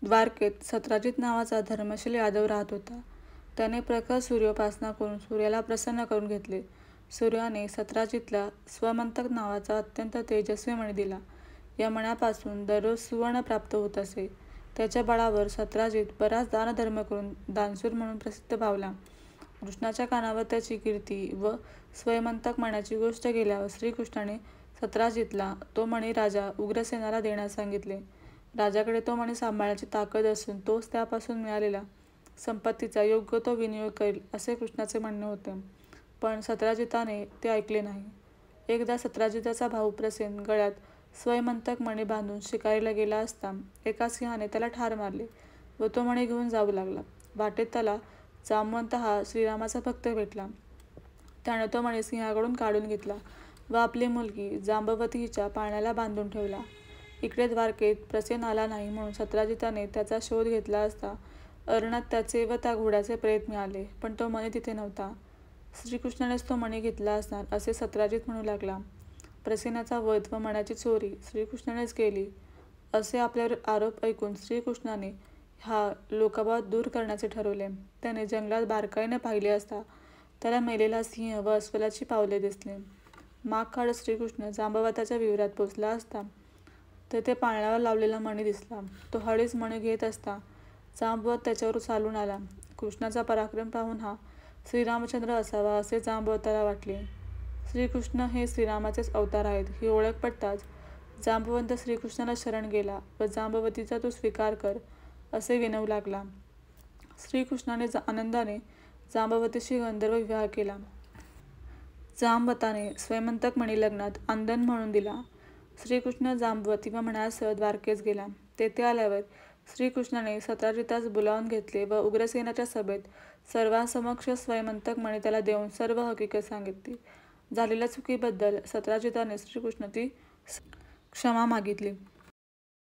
द्वारकेत सत्राजित नावाचा धर्मशील यादव राहत होता. त्याने प्रखर सूर्योपासना करून सूर्याला प्रसन्न करून घेतले. सूर्याने सत्राजितला स्वमंतक नावाचा अत्यंत तेजस्वी मणी दिला. या मण्यापासून दररोज सुवर्ण प्राप्त होत असे. त्याच्या बळावर सत्राजित बराच दानधर्म करून दानशूर म्हणून प्रसिद्ध पावला. कृष्णाच्या कानावर त्याची कीर्ती व स्वयंमंतक मण्याची गोष्ट गेल्यावर श्रीकृष्णाने सत्राजितला तो मणी राजा उग्रसेनाला देण्यास सांगितले. राजाकडे तो मणी सांभाळण्याची ताकद असून तोच त्यापासून मिळालेला संपत्तीचा योग्य तो विनियोग करेल असे कृष्णाचे म्हणणे होते. पण सत्राजिताने ते ऐकले नाही. एकदा सत्राजिताचा भाऊ प्रसेन गळ्यात स्वयंमंतक मणी बांधून शिकारीला गेला असता एका सिंहाने त्याला ठार मारले व तो मणी घेऊन जाऊ लागला. वाटेत त्याला जांबवंत हा श्रीरामाचा भक्त भेटला. त्याने तो मणी सिंहाकडून काढून घेतला व आपली मुलगी जांबवती हिच्या पाळण्याला बांधून ठेवला. इकडे द्वारकेत प्रसेन आला नाही म्हणून सत्राजिताने त्याचा शोध घेतला असता अरण्यात त्याचे व त्या घोड्याचे प्रेत मिळाले, पण तो मणी तिथे नव्हता. श्रीकृष्णानेच तो मणी घेतला असणार असे सत्राजित म्हणू लागला. प्रसेनाचा वध व मण्याची चोरी श्रीकृष्णानेच केली असे आपल्यावर आरोप ऐकून श्रीकृष्णाने हा लोकाभाव दूर करण्याचे ठरवले. त्याने जंगलात बारकाईने पाहिले असता त्याला मेलेला सिंह व अस्वलाची पावले दिसली. माग काढत श्रीकृष्ण जांबवताच्या विवरात पोचला असता तेथे पाळण्यावर लावलेला मणी दिसला. तो हळीच मणी घेत असता जांबवत त्याच्यावर चालून आला. कृष्णाचा पराक्रम पाहून हा श्रीरामचंद्र असावा असे जांबवताला वाटले. श्रीकृष्ण हे श्रीरामाचेच अवतार आहेत ही ओळख पटताच जांबवंत श्रीकृष्णाला शरण गेला व जांबवतीचा तू स्वीकार कर असे विनवू लागला. श्रीकृष्णाने आनंदाने जांबवतीशी गंधर्व विवाह केला. जांबवताने स्वयंमंतक मणी लग्नात आंदण म्हणून दिला. श्रीकृष्ण जांबवती व मण्यासह द्वारकेस गेला. तेथे आल्यावर श्रीकृष्णाने सत्राजितास बोलावून घेतले व उग्रसेनाच्या सभेत सर्वांसमक्ष स्वयंमंतक मणी त्याला देऊन सर्व हकीकत सांगितली. झालेल्या चुकीबद्दल सत्राजिताने श्रीकृष्णाची क्षमा मागितली.